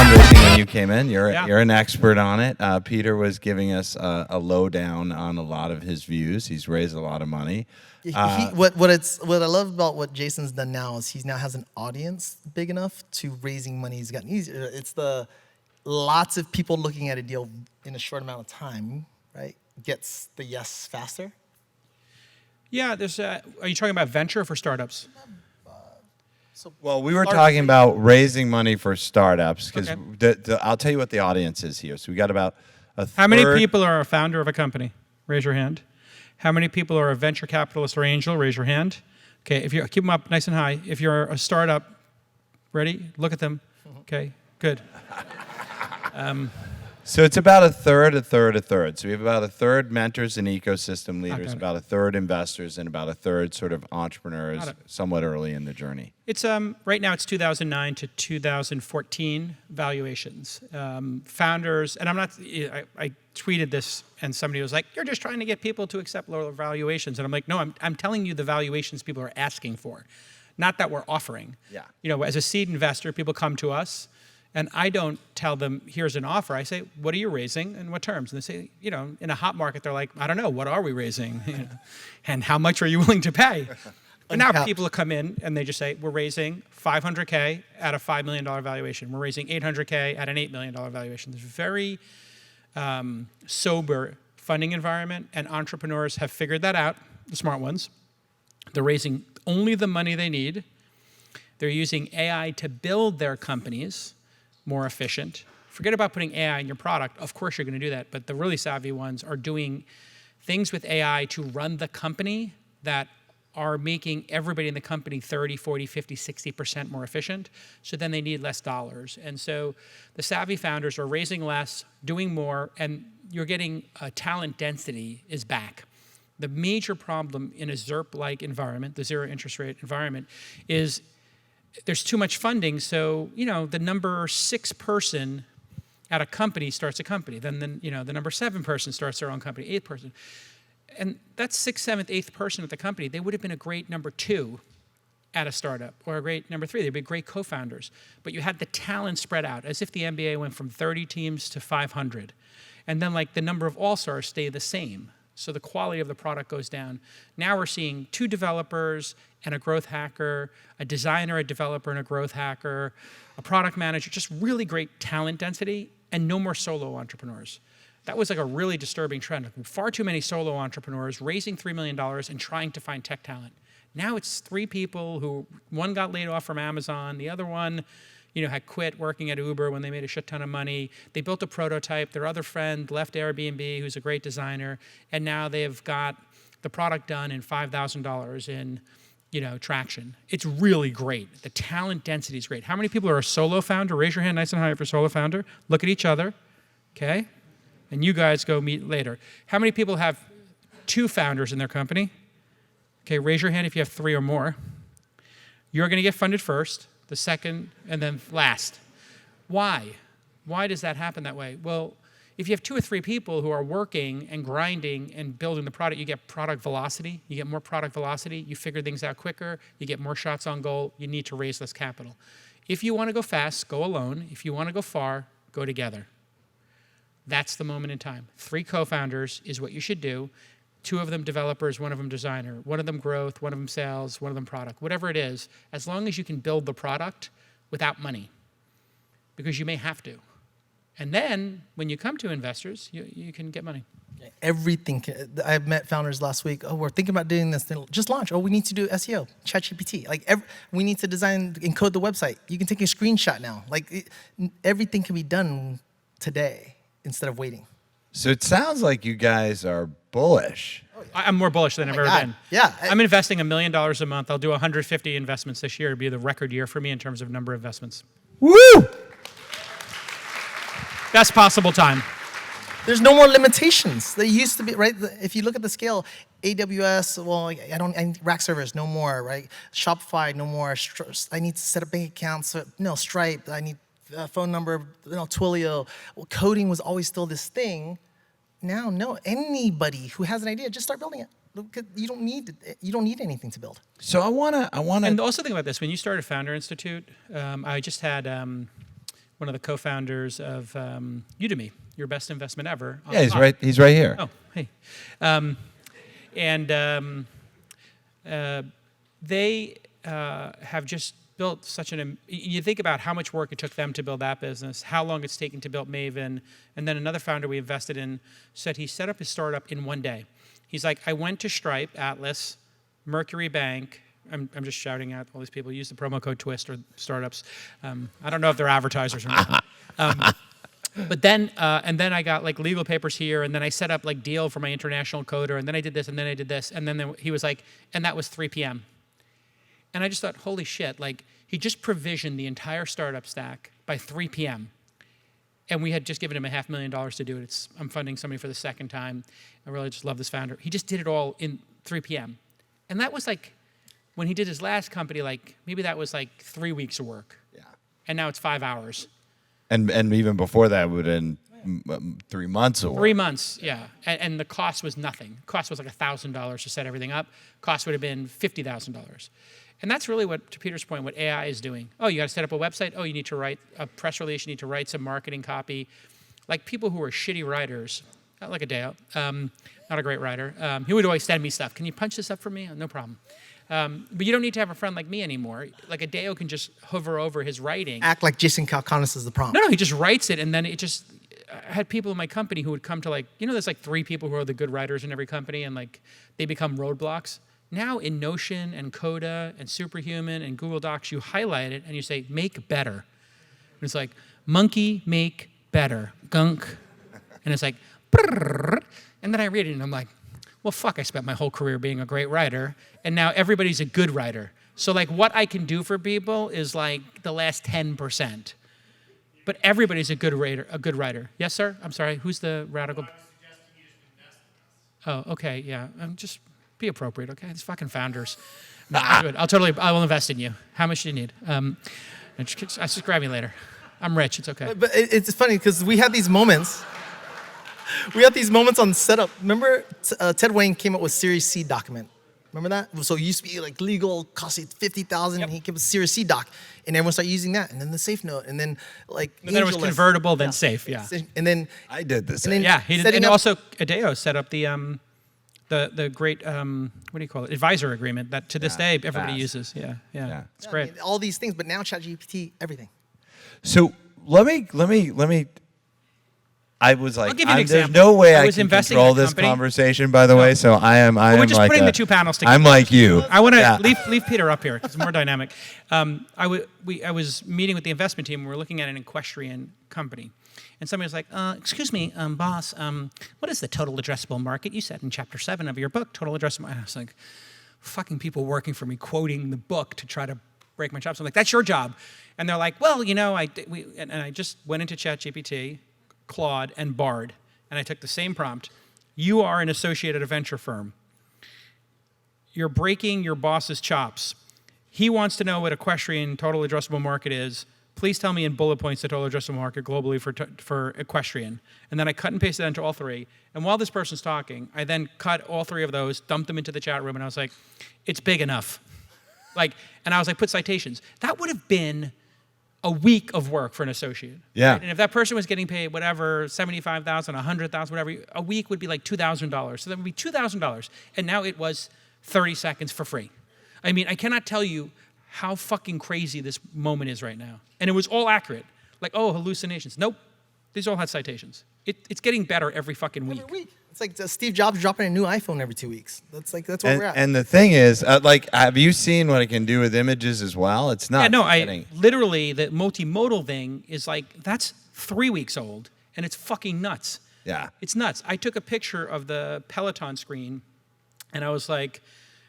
fundraising when you came in. You're Yeah. you're an expert on it. Peter was giving us a lowdown on a lot of his views. He's raised a lot of money. What I love about what Jason's done now is he now has an audience big enough to raising money. He's gotten easier. It's the lots of people looking at a deal in a short amount of time, right? Gets the yes faster. Yeah, there's. Are you talking about venture or for startups? Well, we were Large talking thing. about raising money for startups because Okay. I'll tell you what the audience is here. So we got about a How many third- people are a founder of a company? Raise your hand. How many people are a venture capitalist or angel? Raise your hand. Okay, if you keep them up nice and high. If you're a startup, ready? Look at them. Okay, good. So it's about a third, a third, a third. So we have about a third mentors and ecosystem leaders, Okay. about a third investors, and about a third sort of entrepreneurs, Got it. somewhat early in the journey. It's right now it's 2009 to 2014 valuations. Founders, and I'm not. I tweeted this, and somebody was like, "You're just trying to get people to accept lower valuations," and I'm like, "No, I'm telling you the valuations people are asking for, not that we're offering." Yeah. You know, as a seed investor, people come to us, and I don't tell them, "Here's an offer." I say, "What are you raising, and what terms?" And they say, you know, in a hot market, they're like, "I don't know. What are we raising, You know, and how much are you willing to pay?" But now Uncapped. people come in and they just say, we're raising $500K at a $5 million valuation. We're raising $800K at an $8 million valuation. There's a very sober funding environment, and entrepreneurs have figured that out, the smart ones. They're raising only the money they need. They're using AI to build their companies more efficient. Forget about putting AI in your product. Of course you're going to do that, but the really savvy ones are doing things with AI to run the company that are making everybody in the company 30, 40, 50, 60% more efficient, so then they need less dollars. And so the savvy founders are raising less, doing more, and you're getting talent density is back. The major problem in a ZIRP-like environment, the zero interest rate environment, is there's too much funding, so you know the number 6 person at a company starts a company. Then the number 7 person starts their own company, 8th person. And that's 6th, 7th, 8th person at the company. They would have been a great number 2 at a startup, or a great number 3. They'd be great co-founders. But you had the talent spread out, as if the NBA went from 30 teams to 500. And then like the number of all-stars stay the same. So the quality of the product goes down. Now we're seeing 2 developers and a growth hacker, a designer, a developer, and a growth hacker, a product manager, just really great talent density, and no more solo entrepreneurs. That was like a really disturbing trend. Far too many solo entrepreneurs raising $3 million and trying to find tech talent. Now it's 3 people who, one got laid off from Amazon, the other one, you know, had quit working at Uber when they made a shit ton of money. They built a prototype. Their other friend left Airbnb, who's a great designer, and now they've got the product done in $5,000 in, you know, traction. It's really great. The talent density is great. How many people are a solo founder? Raise your hand nice and high if you're a solo founder. Look at each other, okay? And you guys go meet later. How many people have 2 founders in their company? Okay, raise your hand if you have 3 or more. You're going to get funded first, the second, and then last. Why? Why does that happen that way? Well, if you have 2 or 3 people who are working and grinding and building the product, you get product velocity. You get more product velocity. You figure things out quicker. You get more shots on goal. You need to raise less capital. If you want to go fast, go alone. If you want to go far, go together. That's the moment in time. 3 co-founders is what you should do. 2 of them developers, 1 of them designer, 1 of them growth, 1 of them sales, 1 of them product, whatever it is, as long as you can build the product without money, because you may have to. And then when you come to investors, you can get money. Everything. I've met founders last week. Oh, we're thinking about doing this. Just launch. Oh, we need to do SEO, ChatGPT. Like we need to design, encode the website. You can take a screenshot now. Like everything can be done today instead of waiting. So it sounds like you guys are bullish. I'm more bullish than I've ever been. Yeah. I'm investing $1 million a month. I'll do 150 investments this year. It'll be the record year for me in terms of number of investments. Woo! Best possible time. There's no more limitations. There used to be, right? If you look at the scale, AWS, well, I need rack servers, no more, right? Shopify, no more. I need to set up bank accounts. No, Stripe, I need a phone number, Twilio. Well, coding was always still this thing. Now, no, anybody who has an idea, just start building it. You don't need anything to build. So I wanna. And also think about this. When you started Founder Institute, I just had one of the co-founders of Udemy, your best investment ever. Yeah, he's right here. Oh, hey. They have just built such you think about how much work it took them to build that business, how long it's taken to build Maven, and then another founder we invested in said he set up his startup in one day. He's like, I went to Stripe, Atlas, Mercury Bank. I'm just shouting at all these people. Use the promo code TWIST or startups. I don't know if they're advertisers or not. But then, and then I got like legal papers here, and then I set up like deal for my international coder, and then I did this, and then I did this, and then he was like, and that was 3 p.m. And I just thought, holy shit, like he just provisioned the entire startup stack by 3 p.m. And we had just given him $500,000 to do it. I'm funding somebody for the second time. I really just love this founder. He just did it all in 3 p.m. And that was like, when he did his last company, like maybe that was like 3 weeks of work. Yeah. And now it's 5 hours. And even before that would have been 3 months of work. 3 months, yeah. And the cost was nothing. Cost was like $1,000 to set everything up. Cost would have been $50,000. And that's really what, to Peter's point, what AI is doing. Oh, you got to set up a website. Oh, you need to write a press release. You need to write some marketing copy. Like people who are shitty writers, not like Adeo, not a great writer. He would always send me stuff. Can you punch this up for me? No problem. But you don't need to have a friend like me anymore. Like Adeo can just hover over his writing. Act like Jason Calacanis is the prompt. No, he just writes it, and then it just. I had people in my company who would come to like, there's like 3 people who are the good writers in every company, and like they become roadblocks. Now in Notion and Coda and Superhuman and Google Docs, you highlight it and you say, make better. And it's like, monkey make better, gunk. And it's like, brrr. And then I read it and I'm like, well, fuck, I spent my whole career being a great writer, and now everybody's a good writer. So like what I can do for people is like the last 10%. But everybody's a good writer. Yes, sir? I'm sorry, who's the radical? I was suggesting you just invest in us. Oh, okay, yeah. Just be appropriate, okay? It's fucking founders. No, good. I will invest in you. How much do you need? Just grab me later. I'm rich, it's okay. But it's funny because we had these moments. We had these moments on setup. Remember Ted Wayne came up with Series C document. Remember that? So it used to be like legal, costing $50,000, and he came with Series C doc, and everyone started using that, and then the safe note, and then like And then it was AngelList. convertible, then safe, yeah. And then I did this. And then- Yeah, he did, setting and up- also Adeo set up the great, what do you call it, advisor agreement that to this day everybody fast. uses. Yeah. Yeah. It's I great. mean, all these things, but now ChatGPT, everything. So let me. I was like, I'll give you an there's example. no way I I was can investing in control a this company. conversation. By the way, so I am we're just like putting the two panels together. I'm like you. I want to Yeah. leave Peter up here because it's more dynamic. I was meeting with the investment team. We were looking at an equestrian company. And somebody was like, excuse me, boss, what is the total addressable market? You said in chapter 7 of your book, total addressable. And I was like, fucking people working for me quoting the book to try to break my chops. I'm like, that's your job. And they're like, well, and I just went into ChatGPT, Claude, and Bard, and I took the same prompt. You are an associate at a venture firm. You're breaking your boss's chops. He wants to know what equestrian total addressable market is. Please tell me in bullet points the total addressable market globally for equestrian. And then I cut and pasted that into all 3. And while this person's talking, I then cut all 3 of those, dumped them into the chat room, and I was like, it's big enough. And I was like, put citations. That would have been a week of work for an associate. Yeah. Right? And if that person was getting paid whatever, $75,000, $100,000, whatever, a week would be like $2,000. So that would be $2,000. And now it was 30 seconds for free. I mean, I cannot tell you how fucking crazy this moment is right now. And it was all accurate. Like, oh, hallucinations. Nope. These all had citations. It's getting better every fucking week. Every week. It's like Steve Jobs dropping a new iPhone every 2 weeks. That's where we're at. And the thing is, have you seen what it can do with images as well? It's not. Yeah, no, kidding. literally, the multimodal thing is like, that's 3 weeks old, and it's fucking nuts. Yeah. It's nuts. I took a picture of the Peloton screen, and I was like,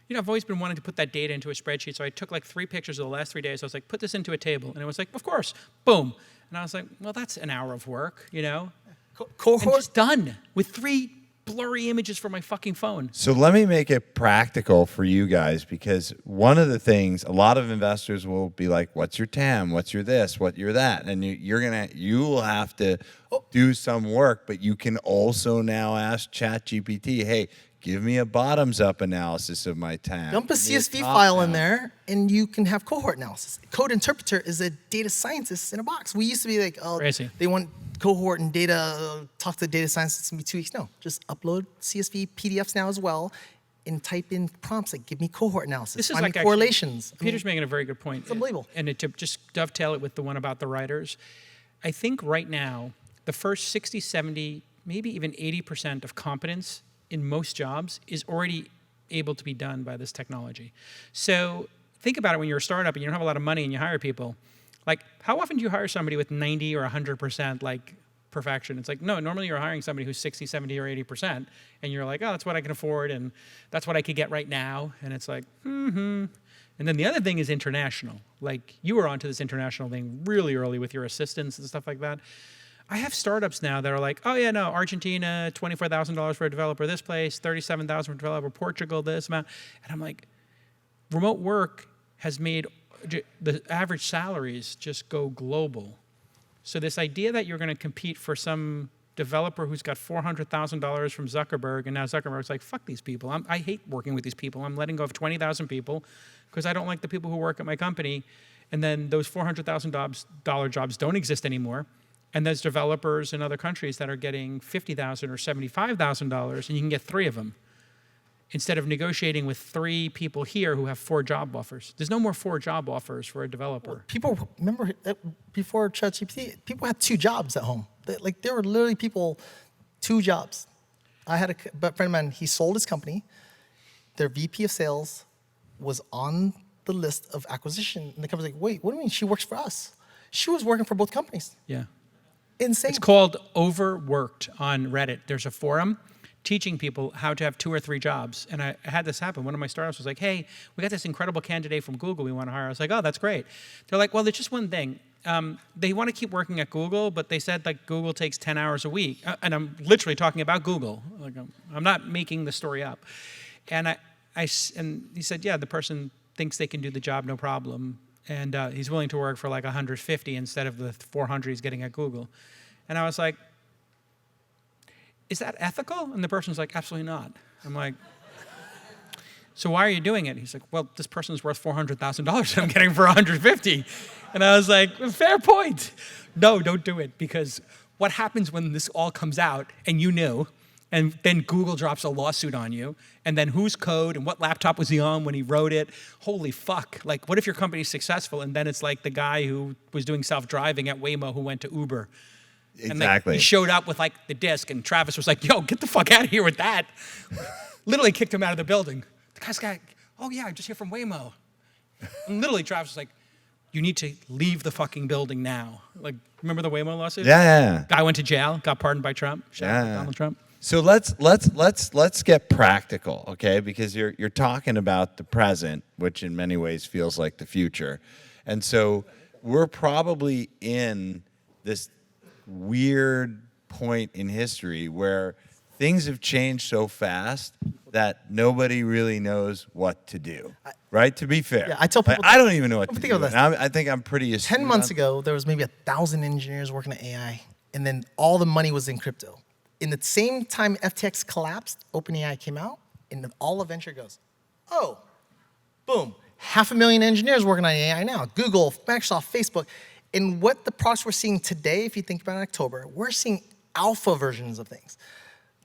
I've always been wanting to put that data into a spreadsheet, so I took like 3 pictures of the last 3 days. I was like, put this into a table. And it was like, of course, boom. And I was like, well, that's an hour of work, And just done with 3 blurry images from my fucking phone. So let me make it practical for you guys, because one of the things a lot of investors will be like, what's your TAM? What's your this? What your that? And you will have to do some work, but you can also now ask ChatGPT, hey, Give me a bottoms-up analysis of my TAM. Dump a Give me CSV top file in down. there, and you can have cohort analysis. Code interpreter is a data scientist in a box. We used to be like, oh, Crazy. they want cohort and data, talk to data science, it's gonna be 2 weeks. No, just upload CSV PDFs now as well, and type in prompts like, give me cohort analysis, This is find like me actually- correlations. I mean, Peter's making a very good point. It's unbelievable. And to just dovetail it with the one about the writers, I think right now, the first 60, 70, maybe even 80% of competence in most jobs is already able to be done by this technology. So think about it when you're a startup and you don't have a lot of money and you hire people. Like, how often do you hire somebody with 90 or 100% like perfection? It's like, no, normally you're hiring somebody who's 60, 70, or 80%, and you're like, oh, that's what I can afford, and that's what I could get right now. And it's like, And then the other thing is international. Like, you were onto this international thing really early with your assistants and stuff like that. I have startups now that are like, oh yeah, no, Argentina, $24,000 for a developer this place, $37,000 for a developer, Portugal this amount. And I'm like, remote work has made the average salaries just go global. So this idea that you're going to compete for some developer who's got $400,000 from Zuckerberg, and now Zuckerberg's like, fuck these people. I hate working with these people. I'm letting go of 20,000 people because I don't like the people who work at my company. And then those $400,000 jobs don't exist anymore. And there's developers in other countries that are getting $50,000 or $75,000, and you can get 3 of them instead of negotiating with 3 people here who have 4 job offers. There's no more 4 job offers for a developer. People, remember before ChatGPT, people had 2 jobs at home. There were literally people, 2 jobs. I had a friend of mine, he sold his company. Their VP of sales was on the list of acquisition. And the company's like, wait, what do you mean she works for us? She was working for both companies. Yeah. Insane. It's called Overworked on Reddit. There's a forum teaching people how to have 2 or 3 jobs. And I had this happen. One of my startups was like, hey, we got this incredible candidate from Google we want to hire. I was like, oh, that's great. They're like, well, there's just one thing. They want to keep working at Google, but they said like Google takes 10 hours a week. And I'm literally talking about Google. Like, I'm not making the story up. And and he said, yeah, the person thinks they can do the job, no problem. And he's willing to work for like 150 instead of the 400 he's getting at Google. And I was like, is that ethical? And the person's like, absolutely not. I'm like, so why are you doing it? He's like, well, this person's worth $400,000 I'm getting for 150. And I was like, fair point. No, don't do it, because what happens when this all comes out and you know, and then Google drops a lawsuit on you, and then whose code and what laptop was he on when he wrote it? Holy fuck. Like, what if your company's successful and then it's like the guy who was doing self-driving at Waymo who went to Uber? And Exactly. he showed up with like the disc, and Travis was like, yo, get the fuck out of here with that. Literally kicked him out of the building. The guy's like, oh yeah, I'm just here from Waymo. And literally Travis was like, you need to leave the fucking building now. Like, remember the Waymo lawsuit? Yeah. Guy went to jail, got pardoned by Trump. Shout out to Yeah. Donald Trump. So let's get practical, okay? Because you're talking about the present, which in many ways feels like the future. And so we're probably in this weird point in history where things have changed so fast that nobody really knows what to do. Right? To be fair. Yeah, I tell people- I don't even know what to think do. of this. And I think I'm pretty astute 10 months on- ago, there was maybe 1,000 engineers working at AI, and then all the money was in crypto. In the same time FTX collapsed, OpenAI came out, and then all of venture goes, oh, boom, 500,000 engineers working on AI now. Google, Microsoft, Facebook. And what the products we're seeing today, if you think about it in October, we're seeing alpha versions of things.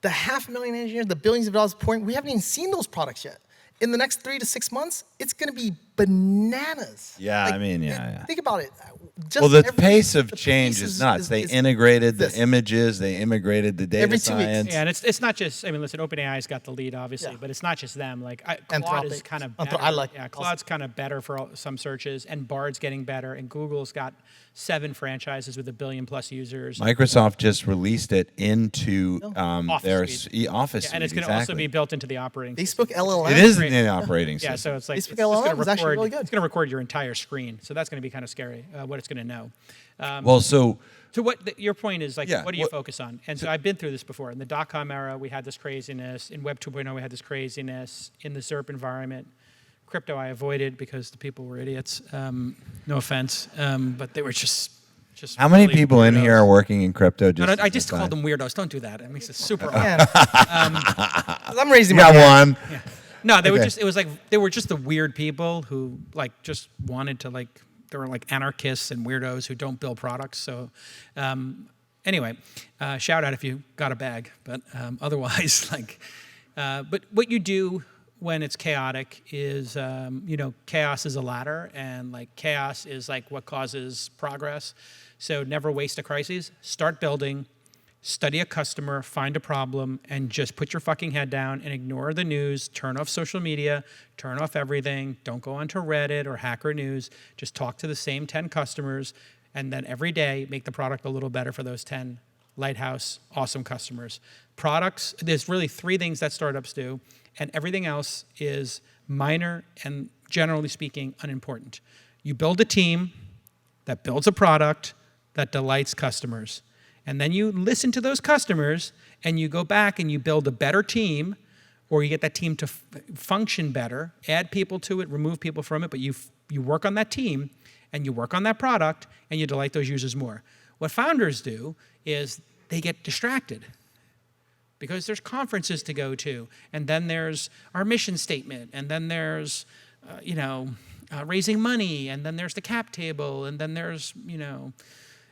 The 500,000 engineers, the billions of dollars pouring, we haven't even seen those products yet. In the next 3 to 6 months, it's going to be bananas. Yeah, I mean, yeah. Think about it. Just Well, the every- pace of the change pace is nuts. They is integrated the this. images, they integrated the data Every 2 weeks. science. Yeah, and it's not just, I mean, listen, OpenAI's got the lead, obviously, Yeah. but it's not just them. Like, Claude is Anthropic. kind of Anthro- better. I like Yeah, also. Claude's kind of better for some searches, and Bard's getting better, and Google's got 7 franchises with 1 billion plus users. Microsoft just released it into Office their suite. Office Yeah, and it's suite, going to also exactly. be built into the operating system. Facebook LLM. It is Great. in the operating Yeah, system. so it's like Facebook it's just LLM gonna is actually record, really good. it's going to record your entire screen, so that's going to be kind of scary. What it's going to know. Well, so So your point is like, Yeah, what do you what- focus on? And so I've been through this before. In the dot-com era, we had this craziness. In Web 2.0, we had this craziness. In the ZERP environment, crypto I avoided because the people were idiots. No offense, but they were just Just How many really people in weirdos. here are working in crypto? No, Just no, I just aside? called them weirdos. Don't do that. It makes it super awkward. Man. 'Cause I'm raising You my got hand. one. No, they were Okay. just. It was like they were just the weird people who like just wanted to like. They were like anarchists and weirdos who don't build products. So, anyway, shout out if you got a bag. But otherwise, like, but what you do when it's chaotic is, chaos is a ladder, and like chaos is like what causes progress. So never waste a crisis. Start building. Study a customer, find a problem, and just put your fucking head down and ignore the news, turn off social media, turn off everything, don't go onto Reddit or Hacker News, just talk to the same 10 customers, and then every day make the product a little better for those 10 lighthouse, awesome customers. Products, there's really 3 things that startups do, and everything else is minor and generally speaking, unimportant. You build a team that builds a product that delights customers. And then you listen to those customers and you go back and you build a better team, or you get that team to function better, add people to it, remove people from it, but you work on that team and you work on that product and you delight those users more. What founders do is they get distracted because there's conferences to go to, and then there's our mission statement, and then there's, raising money, and then there's the cap table, and then there's,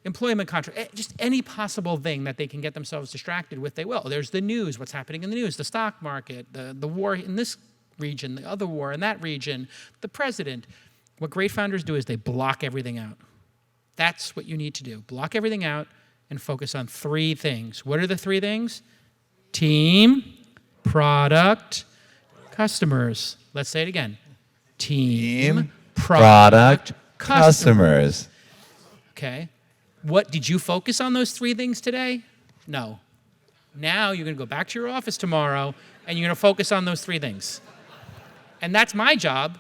employment contract, just any possible thing that they can get themselves distracted with, they will. There's the news, what's happening in the news, the stock market, the war in this region, the other war in that region, the president. What great founders do is they block everything out. That's what you need to do. Block everything out and focus on 3 things. What are the 3 things? Team, product, customers. Let's say it again. Team, product, customers. Okay. What, did you focus on those 3 things today? No. Now you're going to go back to your office tomorrow and you're going to focus on those 3 things. And that's my job,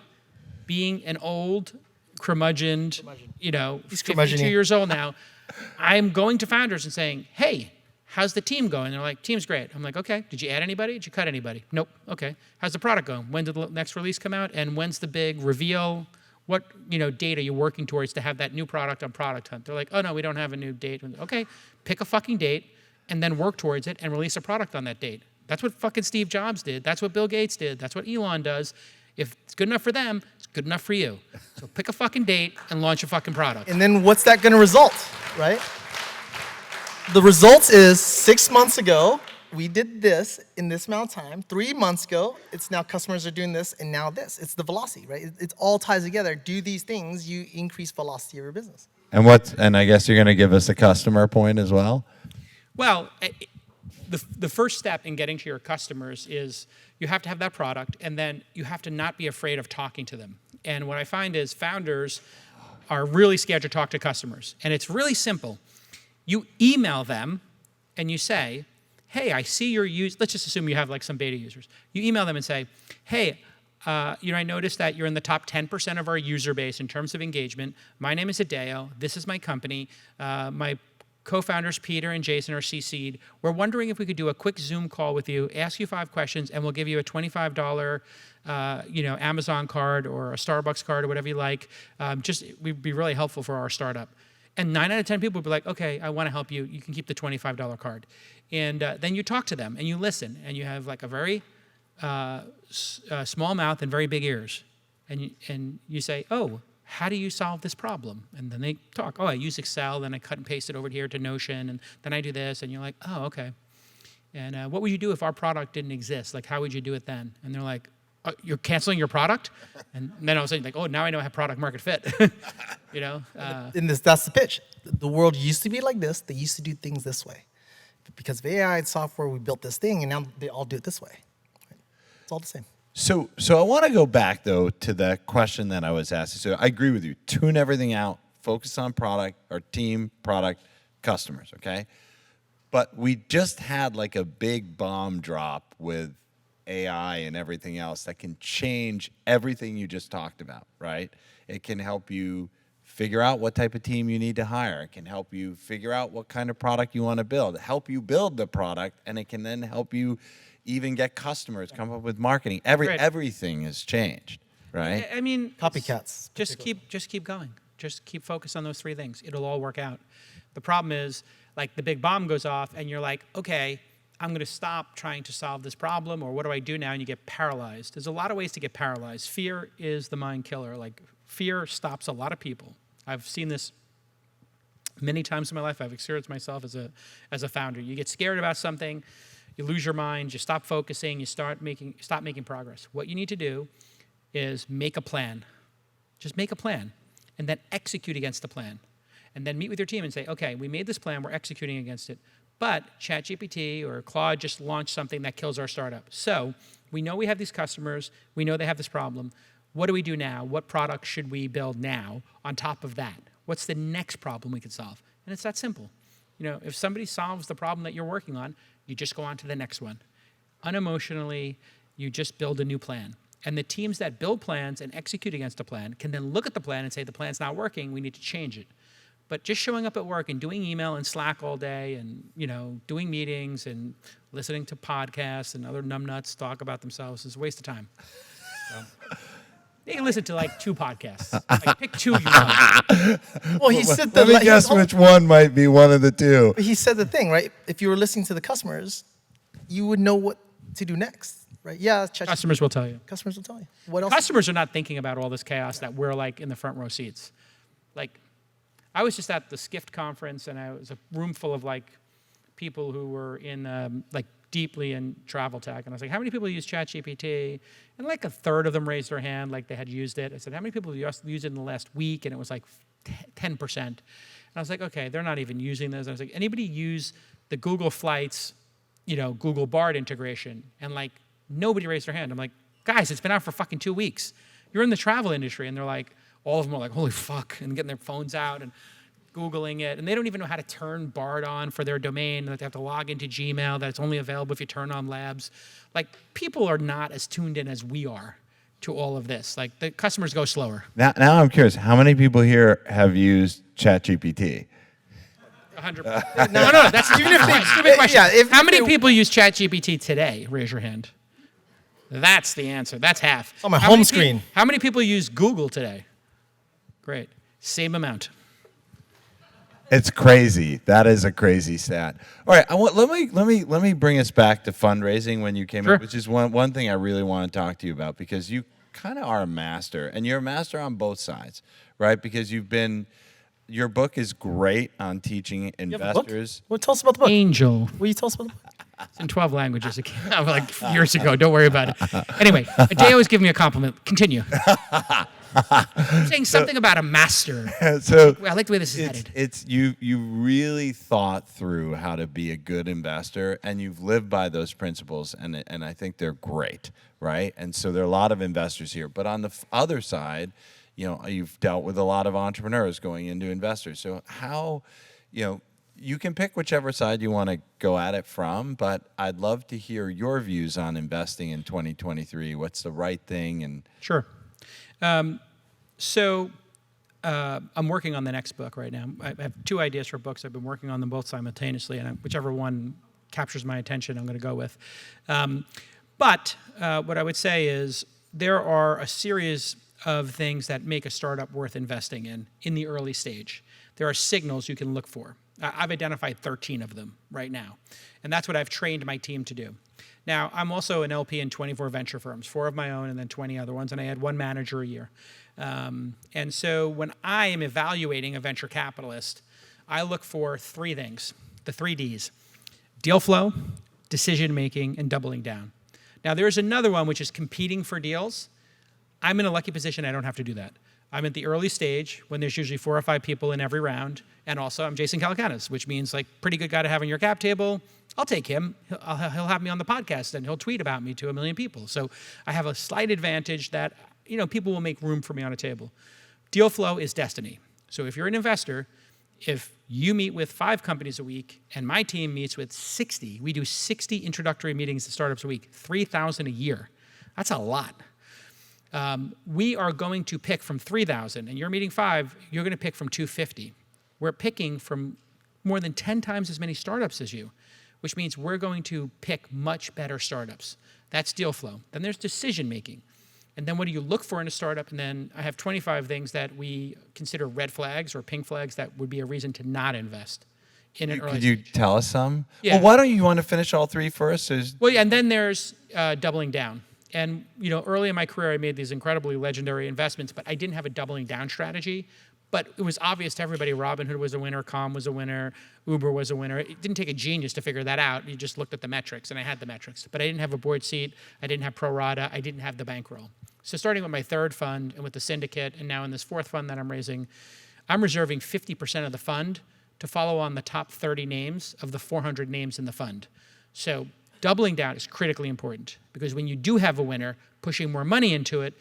being an old curmudgeoned, 52 years old now. I'm going to founders and saying, hey, how's the team going? They're like, team's great. I'm like, okay, did you add anybody? Did you cut anybody? Nope. Okay. How's the product going? When did the next release come out? And when's the big reveal? What date are you working towards to have that new product on Product Hunt? They're like, oh no, we don't have a new date. Okay, pick a fucking date and then work towards it and release a product on that date. That's what fucking Steve Jobs did. That's what Bill Gates did. That's what Elon does. If it's good enough for them, it's good enough for you. So pick a fucking date and launch a fucking product. And then what's that going to result, right? The results is 6 months ago, we did this in this amount of time. 3 months ago, it's now customers are doing this, and now this. It's the velocity, right? It all ties together. Do these things, you increase velocity of your business. And I guess you're going to give us a customer point as well? Well, the first step in getting to your customers is you have to have that product, and then you have to not be afraid of talking to them. And what I find is founders are really scared to talk to customers. And it's really simple. You email them and you say, hey, I see your let's just assume you have like some beta users. You email them and say, hey, I noticed that you're in the top 10% of our user base in terms of engagement. My name is Adeo. This is my company. My co-founders, Peter and Jason, are CC'd. We're wondering if we could do a quick Zoom call with you, ask you 5 questions, and we'll give you a $25 Amazon card or a Starbucks card or whatever you like. We'd be really helpful for our startup. And 9 out of 10 people would be like, okay, I want to help you. You can keep the $25 card. And then you talk to them and you listen, and you have like a very small mouth and very big ears. And you say, oh, how do you solve this problem? And then they talk, oh, I use Excel, then I cut and paste it over here to Notion, and then I do this. And you're like, oh, okay. And what would you do if our product didn't exist? Like, how would you do it then? And they're like, you're canceling your product? And then all of a sudden, like, oh, now I know I have product market fit. That's the pitch. The world used to be like this. They used to do things this way. But because of AI and software, we built this thing, and now they all do it this way. It's all the same. So I want to go back, though, to the question that I was asking. So I agree with you. Tune everything out. Focus on product or team, product, customers, okay? But we just had like a big bomb drop with AI and everything else that can change everything you just talked about, right? It can help you figure out what type of team you need to hire. It can help you figure out what kind of product you want to build, help you build the product, and it can then help you even get customers, come up with marketing. Everything has changed, right? I mean, Copycats. Just keep going. Just keep focused on those 3 things. It'll all work out. The problem is, like, the big bomb goes off and you're like, okay, I'm going to stop trying to solve this problem, or what do I do now? And you get paralyzed. There's a lot of ways to get paralyzed. Fear is the mind killer. Like, fear stops a lot of people. I've seen this many times in my life. I've experienced myself as a founder. You get scared about something, you lose your mind, you stop focusing, you stop making progress. What you need to do is make a plan. Just make a plan, and then execute against the plan. And then meet with your team and say, okay, we made this plan, we're executing against it. But ChatGPT or Claude just launched something that kills our startup. So we know we have these customers, we know they have this problem. What do we do now? What product should we build now on top of that? What's the next problem we can solve? And it's that simple. If somebody solves the problem that you're working on, you just go on to the next one. Unemotionally, you just build a new plan. And the teams that build plans and execute against a plan can then look at the plan and say, the plan's not working, we need to change it. But just showing up at work and doing email and Slack all day and, doing meetings and listening to podcasts and other numbnuts talk about themselves is a waste of time. So, you can listen to like 2 podcasts. Like, pick 2 you want. Well, he said Let me guess which one might be one of the 2. He said the thing, right? If you were listening to the customers, you would know what to do next, right? Yeah, Customers will tell you. Customers will tell you. What else? Customers are not thinking about all this chaos that we're like in the front row seats. Like, I was just at the Skift conference, and I was a room full of like people who were in like deeply in travel tech, and I was like, how many people use ChatGPT? And like a third of them raised their hand like they had used it. I said, how many people have used it in the last week? And it was like 10%. And I was like, okay, they're not even using this. And I was like, anybody use the Google Flights, Google Bard integration? And like nobody raised their hand. I'm like, guys, it's been out for fucking 2 weeks. You're in the travel industry. And they're like, all of them are like, holy fuck, and getting their phones out and Googling it. And they don't even know how to turn Bard on for their domain. They have to log into Gmail. That's only available if you turn on Labs. Like, people are not as tuned in as we are to all of this. Like, the customers go slower. Now I'm curious, how many people here have used ChatGPT? 100%. No, that's even if they stupid question. Yeah, how many people use ChatGPT today? Raise your hand. That's the answer. That's half. On my home screen. How many people use Google today? Great. Same amount. It's crazy. That is a crazy stat. All right, let me bring us back to fundraising when you came Sure. in, which is one thing I really want to talk to you about, because you kind of are a master, and you're a master on both sides, right? Because your book is great on teaching You have a book? investors. Well, tell us about the book. Angel. Will you tell us about the book? It's in 12 languages. It came out like years ago. Don't worry about it. Anyway, Adeo was giving me a compliment. Continue. I'm saying something about a master. So I like the way this is headed. it's you really thought through how to be a good investor, and you've lived by those principles, and I think they're great, right? And so there are a lot of investors here, but on the other side, you've dealt with a lot of entrepreneurs going into investors. So how, you can pick whichever side you want to go at it from, but I'd love to hear your views on investing in 2023. What's the right thing? And Sure. I'm working on the next book right now. I have 2 ideas for books. I've been working on them both simultaneously, and whichever one captures my attention, I'm going to go with. But what I would say is there are a series of things that make a startup worth investing in the early stage. There are signals you can look for. I've identified 13 of them right now, and that's what I've trained my team to do. Now, I'm also an LP in 24 venture firms, 4 of my own and then 20 other ones, and I had 1 manager a year. And so when I am evaluating a venture capitalist, I look for 3 things, the 3 Ds: deal flow, decision making, and doubling down. Now, there's another one, which is competing for deals. I'm in a lucky position. I don't have to do that. I'm at the early stage when there's usually 4 or 5 people in every round. And also, I'm Jason Calacanis, which means like pretty good guy to have on your cap table. I'll take him. He'll have me on the podcast, and he'll tweet about me to 1 million people. So I have a slight advantage that people will make room for me on a table. Deal flow is destiny. So if you're an investor, if you meet with 5 companies a week and my team meets with 60, we do 60 introductory meetings to startups a week, 3,000 a year. That's a lot. We are going to pick from 3,000, and you're meeting 5, you're going to pick from 250. We're picking from more than 10 times as many startups as you, which means we're going to pick much better startups. That's deal flow. Then there's decision making. And then what do you look for in a startup? And then I have 25 things that we consider red flags or pink flags that would be a reason to not invest in an early Could you stage. tell us some? Yeah. Well, why don't you want to finish all three first? Well, yeah, and then there's doubling down. And early in my career, I made these incredibly legendary investments, but I didn't have a doubling down strategy. But it was obvious to everybody Robinhood was a winner, Calm was a winner, Uber was a winner. It didn't take a genius to figure that out. You just looked at the metrics, and I had the metrics. But I didn't have a board seat. I didn't have pro rata. I didn't have the bankroll. So starting with my third fund and with the syndicate, and now in this fourth fund that I'm raising, I'm reserving 50% of the fund to follow on the top 30 names of the 400 names in the fund. So doubling down is critically important because when you do have a winner, pushing more money into it,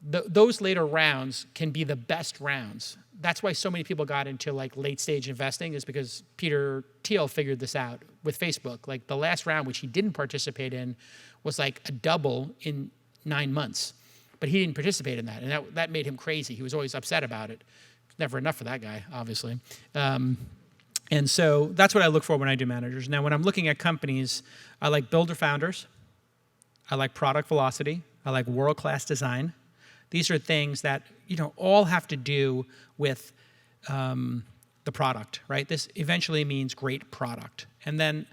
those later rounds can be the best rounds. That's why so many people got into like late stage investing is because Peter Thiel figured this out with Facebook. Like the last round, which he didn't participate in, was like a double in 9 months. But he didn't participate in that, and that made him crazy. He was always upset about it. Never enough for that guy, obviously. And so that's what I look for when I do managers. Now, when I'm looking at companies, I like builder founders. I like product velocity. I like world-class design. These are things that all have to do with the product, right? This eventually means great product. And then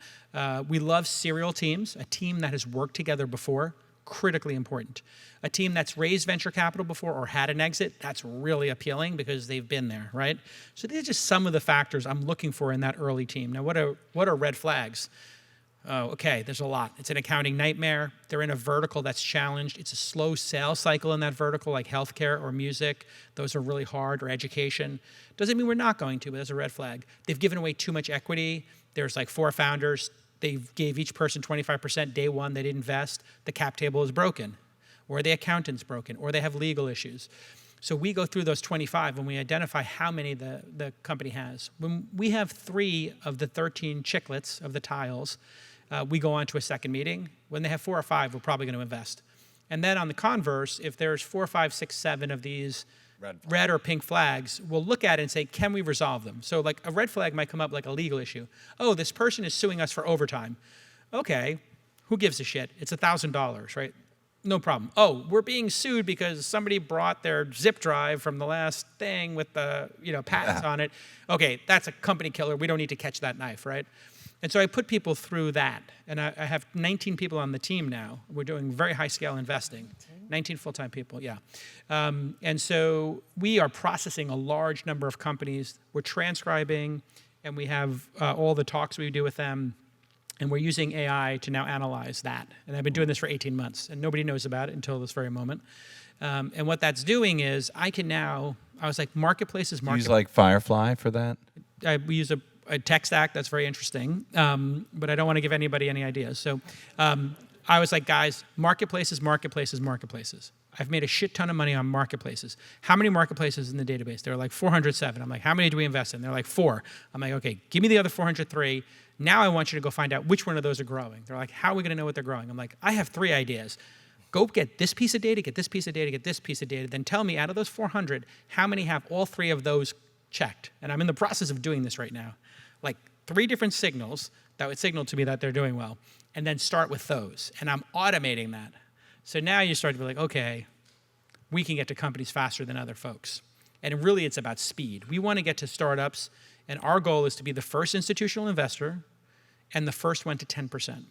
we love serial teams, a team that has worked together before, critically important. A team that's raised venture capital before or had an exit, that's really appealing because they've been there, right? So these are just some of the factors I'm looking for in that early team. Now, what are red flags? Oh, okay, there's a lot. It's an accounting nightmare. They're in a vertical that's challenged. It's a slow sales cycle in that vertical, like healthcare or music. Those are really hard, or education. Doesn't mean we're not going to, but that's a red flag. They've given away too much equity. There's like 4 founders. They gave each person 25% day one. They didn't invest. The cap table is broken, or the accountant's broken, or they have legal issues. So we go through those 25 and we identify how many the company has. When we have 3 of the 13 chiclets of the tiles, we go on to a second meeting. When they have 4 or 5, we're probably going to invest. And then on the converse, if there's 4, 5, 6, 7 of these red or pink flags, we'll look at it and say, can we resolve them? So like a red flag might come up like a legal issue. Oh, this person is suing us for overtime. Okay, who gives a shit? It's $1,000, right? No problem. Oh, we're being sued because somebody brought their zip drive from the last thing with the patents on it. Okay, that's a company killer. We don't need to catch that knife, right? And so I put people through that. And I have 19 people on the team now. We're doing very high scale investing. 19 full-time people, yeah. And so we are processing a large number of companies. We're transcribing, and we have all the talks we do with them. And we're using AI to now analyze that. And I've been doing this for 18 months, and nobody knows about it until this very moment. And what that's doing is I was like, marketplace is market. Use like Firefly for that? We use a tech stack that's very interesting, but I don't want to give anybody any ideas. So I was like, guys, marketplaces. I've made a shit ton of money on marketplaces. How many marketplaces in the database? There are like 407. I'm like, how many do we invest in? They're like 4. I'm like, okay, give me the other 403. Now I want you to go find out which one of those are growing. They're like, how are we going to know what they're growing? I'm like, I have 3 ideas. Go get this piece of data, get this piece of data, get this piece of data. Then tell me out of those 400, how many have all 3 of those checked? And I'm in the process of doing this right now. Like 3 different signals that would signal to me that they're doing well. And then start with those. And I'm automating that. So now you start to be like, okay, we can get to companies faster than other folks. And really it's about speed. We want to get to startups, and our goal is to be the first institutional investor and the first one to 10%.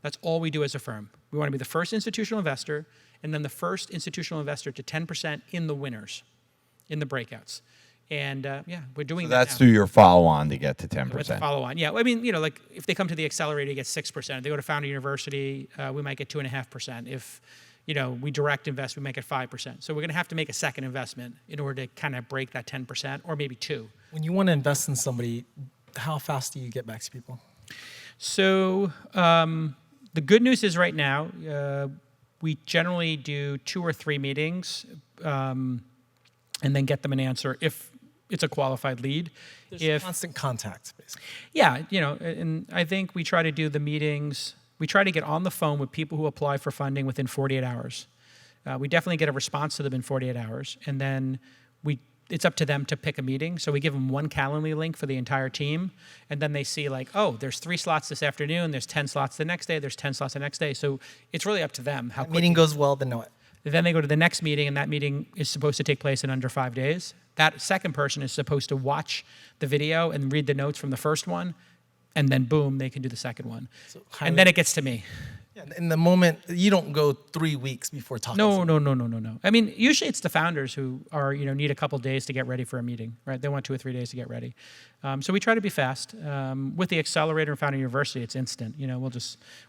That's all we do as a firm. We want to be the first institutional investor and then the first institutional investor to 10% in the winners, in the breakouts. And we're doing that That's now. through your follow-on to get to 10%. With the follow-on, yeah. I mean, like if they come to the accelerator, they get 6%. If they go to Founder University, we might get 2.5%. If we direct invest, we make it 5%. So we're going to have to make a second investment in order to kind of break that 10%, or maybe 2. When you want to invest in somebody, how fast do you get back to people? So the good news is right now, we generally do 2 or 3 meetings and then get them an answer if it's a qualified lead. There's constant contact, basically. Yeah, and I think we try to do the meetings. We try to get on the phone with people who apply for funding within 48 hours. We definitely get a response to them in 48 hours, and then it's up to them to pick a meeting. So we give them 1 Calendly link for the entire team, and then they see like, oh, there's 3 slots this afternoon, there's 10 slots the next day, there's 10 slots the next day. So it's really up to them how quickly. Meeting goes well, then know it. Then they go to the next meeting, and that meeting is supposed to take place in under 5 days. That second person is supposed to watch the video and read the notes from the first one, and then boom, they can do the second one. And then it gets to me. Yeah, in the moment, you don't go 3 weeks before talking. No. I mean, usually it's the founders who are, need a couple days to get ready for a meeting, right? They want 2 or 3 days to get ready. So we try to be fast. With the accelerator and Founder University, it's instant.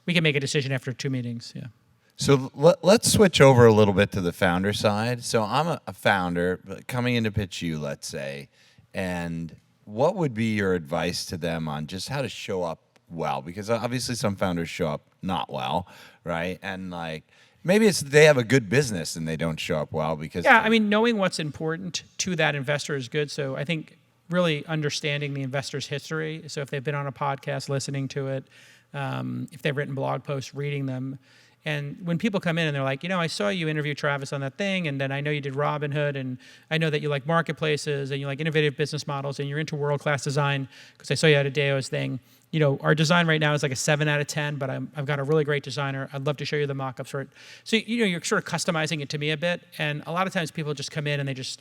We can make a decision after 2 meetings. Yeah. So let's switch over a little bit to the founder side. So I'm a founder coming in to pitch you, let's say, and what would be your advice to them on just how to show up well? Because obviously some founders show up not well, right? And maybe it's they have a good business and they don't show up well because... Yeah, I mean, knowing what's important to that investor is good. So I think really understanding the investor's history. So if they've been on a podcast, listening to it, if they've written blog posts, reading them. And when people come in and they're like, I saw you interview Travis on that thing, and then I know you did Robinhood, and I know that you like marketplaces, and you like innovative business models, and you're into world-class design, because I saw you at Adeo's thing. Our design right now is like a 7 out of 10, but I've got a really great designer. I'd love to show you the mock-ups for it. So, you're sort of customizing it to me a bit, and a lot of times people just come in and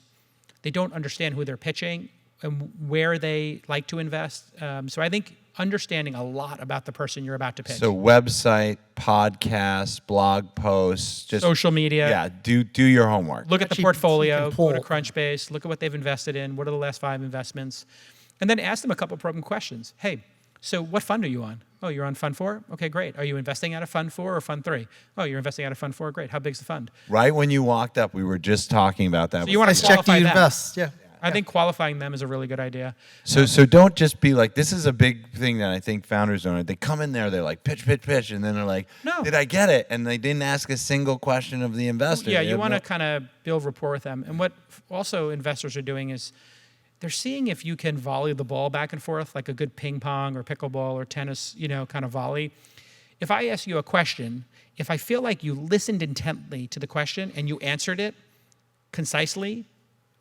they don't understand who they're pitching and where they like to invest. So I think understanding a lot about the person you're about to pitch. So website, podcast, blog posts, just social media. Yeah, do your homework. Look at the Actually, portfolio, you can pull. go to Crunchbase, look at what they've invested in, what are the last 5 investments, and then ask them a couple probing questions. Hey, so what fund are you on? Oh, you're on Fund 4? Okay, great. Are you investing out of Fund 4 or Fund 3? Oh, you're investing out of Fund 4? Great. How big's the fund? Right when you walked up, we were just talking about that. So you want to Check qualify you them. invest. Yeah. I think qualifying them is a really good idea. So don't just be like, this is a big thing that I think founders don't. They come in there, they're like, pitch, and then they're like, No. did I get it? And they didn't ask a single question of the investor. Yeah, They you have want no- to kind of build rapport with them. And what also investors are doing is they're seeing if you can volley the ball back and forth, like a good ping pong or pickleball or tennis, kind of volley. If I ask you a question, if I feel like you listened intently to the question and you answered it concisely,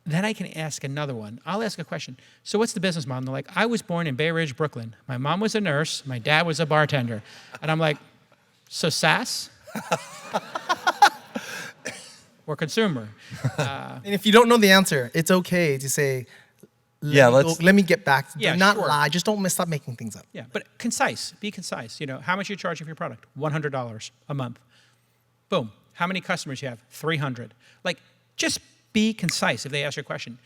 then I can ask another one. I'll ask a question. So what's the business model? And they're like, I was born in Bay Ridge, Brooklyn. My mom was a nurse. My dad was a bartender. And I'm like, so SaaS? Or consumer? And if you don't know the answer, it's okay to say, let me get back. Yeah, Do not sure. lie. Just don't stop making things up. Yeah, but concise. Be concise. How much are you charging for your product? $100 a month. Boom. How many customers you have? 300. Just be concise if they ask you a question.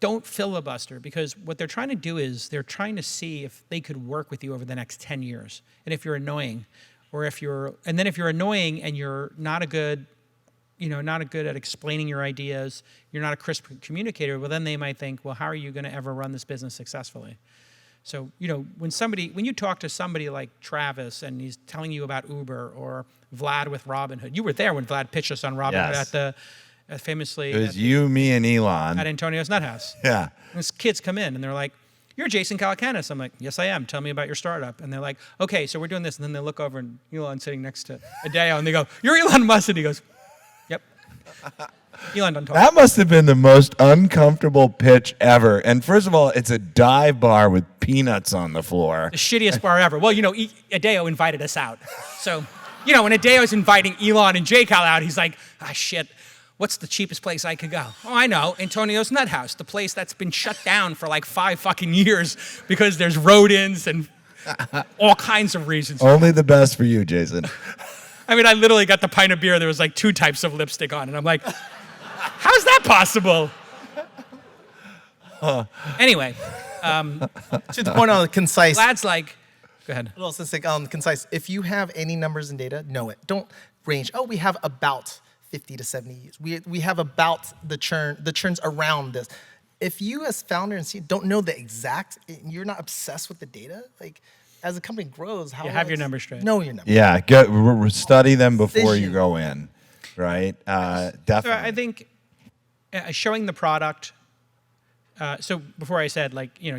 Don't filibuster, because what they're trying to do is they're trying to see if they could work with you over the next 10 years. And if you're annoying, if you're annoying and you're not a good at explaining your ideas, you're not a crisp communicator, well, then they might think, well, how are you going to ever run this business successfully? So, when you talk to somebody like Travis and he's telling you about Uber, or Vlad with Robinhood, you were there when Vlad pitched us on Robinhood Yes. famously It was you, me, and Elon. at Antonio's Nut House. Yeah. And these kids come in and they're like, you're Jason Calacanis. I'm like, yes, I am. Tell me about your startup. And they're like, okay, so we're doing this. And then they look over and Elon's sitting next to Adeo and they go, you're Elon Musk. And he goes, yep. Elon doesn't talk. That must have been the most uncomfortable pitch ever. And first of all, it's a dive bar with peanuts on the floor. The shittiest bar ever. Well, Adeo invited us out. So, when Adeo's inviting Elon and J. Cal out, he's like, shit. What's the cheapest place I could go? Oh, I know, Antonio's Nut House, the place that's been shut down for 5 fucking years because there's rodents and all kinds of reasons. Only the best for you, Jason. I mean, I literally got the pint of beer. There was 2 types of lipstick on it. I'm like, how's that possible? Anyway. To the point on concise. Vlad's like, go ahead. Well, since concise, if you have any numbers and data, know it. Don't range. Oh, we have about 50 to 70 years. We have about the churns around this. If you as founder and CEO don't know the exact, you're not obsessed with the data, as the company grows, how have your numbers straight. Know your numbers. Yeah, study them before you go in, right? Definitely. So I think showing the product. So before I said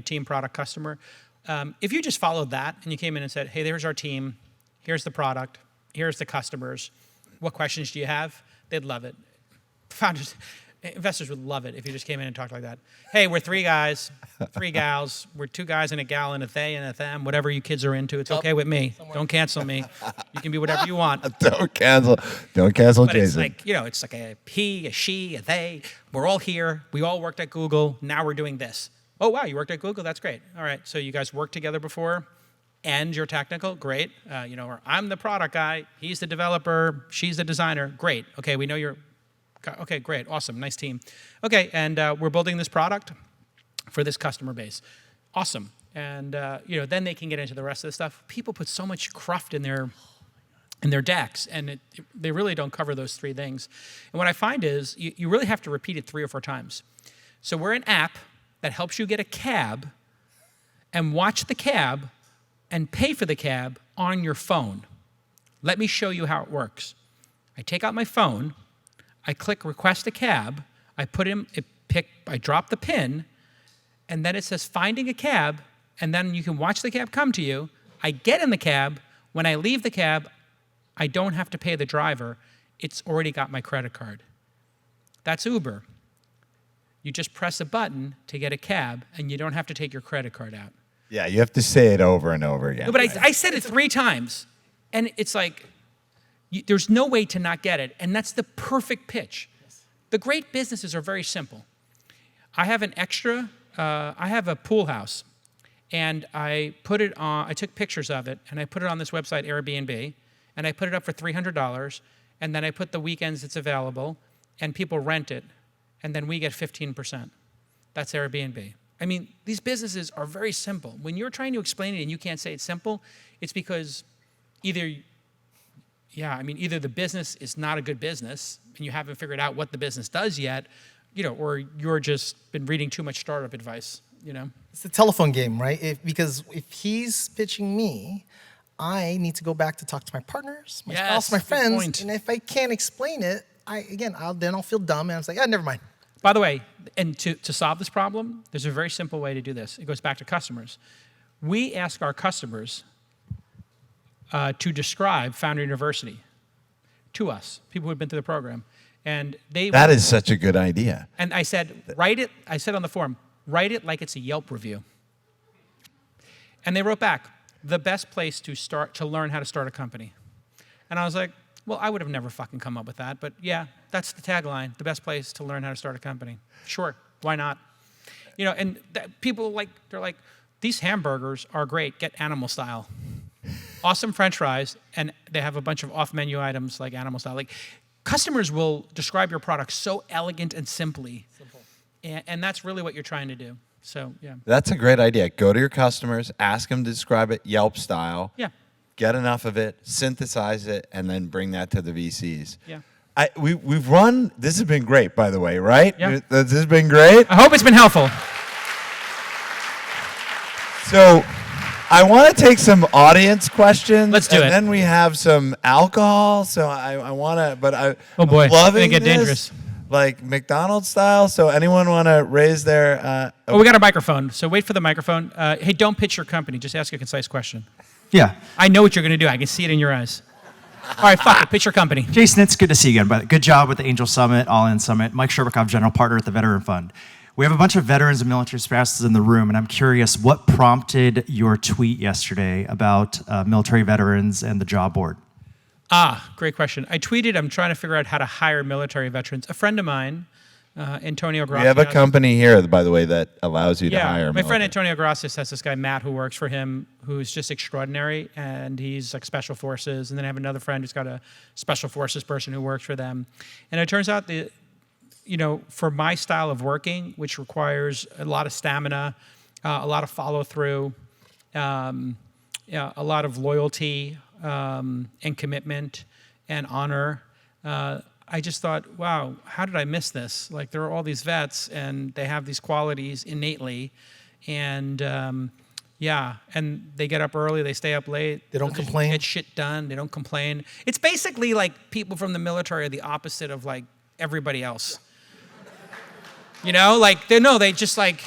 team, product, customer, if you just followed that and you came in and said, hey, there's our team, here's the product, here's the customers, what questions do you have? They'd love it. Founders, Investors would love it if you just came in and talked like that. Hey, we're 3 guys, 3 gals. We're 2 guys and a gal and a they and a them. Whatever you kids are into, it's okay with me. Don't cancel me. You can be whatever you want. Don't cancel But Jason. it's like, it's like a he, a she, a they. We're all here. We all worked at Google. Now we're doing this. Oh, wow, you worked at Google? That's great. All right, so you guys worked together before and you're technical? Great. Or I'm the product guy. He's the developer. She's the designer. Great. Okay, we know you're... Okay, great, awesome, nice team. Okay, and we're building this product for this customer base. Awesome. And then they can get into the rest of the stuff. People put so much cruft in their decks, and they really don't cover those 3 things. And what I find is you really have to repeat it 3 or 4 times. So we're an app that helps you get a cab and watch the cab and pay for the cab on your phone. Let me show you how it works. I take out my phone, I click request a cab, I drop the pin, and then it says finding a cab, and then you can watch the cab come to you. I get in the cab. When I leave the cab, I don't have to pay the driver. It's already got my credit card. That's Uber. You just press a button to get a cab, and you don't have to take your credit card out. Yeah, you have to say it over and over again. No, but I said it 3 times, and it's like, there's no way to not get it, and that's the perfect pitch. The great businesses are very simple. I have I have a pool house, and I took pictures of it, and I put it on this website, Airbnb, and I put it up for $300, and then I put the weekends it's available, and people rent it, and then we get 15%. That's Airbnb. I mean, these businesses are very simple. When you're trying to explain it and you can't say it's simple, it's because either the business is not a good business and you haven't figured out what the business does yet, or you're just been reading too much startup advice, It's a telephone game, right? Because if he's pitching me, I need to go back to talk to my partners, my spouse, my friends, point. and if I can't explain it, I'll feel dumb, and I'm like, never mind. By the way, and to solve this problem, there's a very simple way to do this. It goes back to customers. We ask our customers to describe Founder University to us, people who have been through the program. And that is such a good idea. And I said, I said on the forum, write it like it's a Yelp review. And they wrote back, the best place to learn how to start a company. And I was like, well, I would have never fucking come up with that, but yeah, that's the tagline, the best place to learn how to start a company. Sure, why not? And people they're like, these hamburgers are great, get animal style. Awesome French fries, and they have a bunch of off-menu items like animal style. Like, customers will describe your product so elegant and simply. And that's really what you're trying to do. So, yeah. That's a great idea. Go to your customers, ask them to describe it Yelp style. Yeah. Get enough of it, synthesize it, and then bring that to the VCs. Yeah. We've run, this has been great, by the way, right? Yeah. This has been great. I hope it's been helpful. So I want to take some audience questions. Let's do it. And then we have some alcohol. So I want to, but Oh boy, I'm loving it's gonna get this, dangerous. like McDonald's style. So anyone want to raise their? We got a microphone, so wait for the microphone. Hey, don't pitch your company. Just ask a concise question. Yeah. I know what you're going to do. I can see it in your eyes. All right, fuck it. Pitch your company. Jason, it's good to see you again. But good job with the Angel Summit, All In Summit. Mike Sherbakov, General Partner at the Veteran Fund. We have a bunch of veterans and military spouses in the room, and I'm curious, what prompted your tweet yesterday about military veterans and the job board? Great question. I tweeted, I'm trying to figure out how to hire military veterans. A friend of mine, Antonio Gracias. We have a company here, by the way, that allows you to hire. My friend Antonio Gracias has this guy, Matt, who works for him, who's just extraordinary, and he's like Special Forces. And then I have another friend who's got a Special Forces person who works for them. And it turns out that, for my style of working, which requires a lot of stamina, a lot of follow-through, a lot of loyalty and commitment and honor, I just thought, wow, how did I miss this? Like, there are all these vets, and they have these qualities innately, and and they get up early, they stay up late. They don't complain. Get shit done. They don't complain. It's basically like people from the military are the opposite of like everybody else. They just like,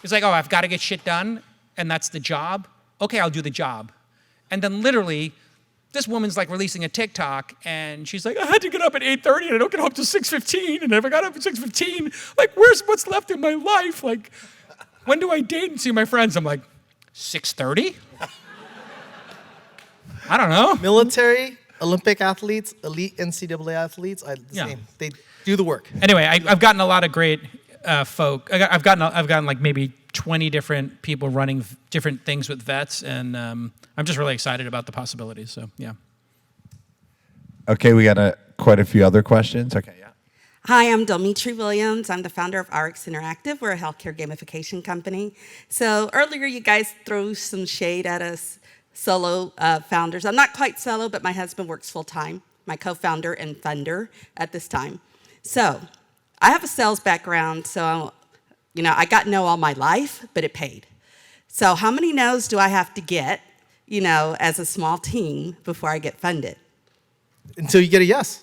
it's like, oh, I've got to get shit done, and that's the job. Okay, I'll do the job. And then literally, this woman's like releasing a TikTok, and she's like, I had to get up at 8:30, and I don't get home till 6:15, and if I got up at 6:15, like, what's left in my life? Like, when do I date and see my friends? I'm like, 6:30? I don't know. Military, Olympic athletes, elite NCAA athletes, same. They do the work. Anyway, I've gotten a lot of great folk. I've gotten like maybe 20 different people running different things with vets, and I'm just really excited about the possibilities. So yeah. Okay, we got quite a few other questions. Okay, yeah. Hi, I'm Delmitri Williams. I'm the founder of RX Interactive. We're a healthcare gamification company. So earlier you guys threw some shade at us solo founders. I'm not quite solo, but my husband works full time, my co-founder and funder at this time. So I have a sales background, so I got no all my life, but it paid. So how many no's do I have to get, as a small team before I get funded? Until you get a yes.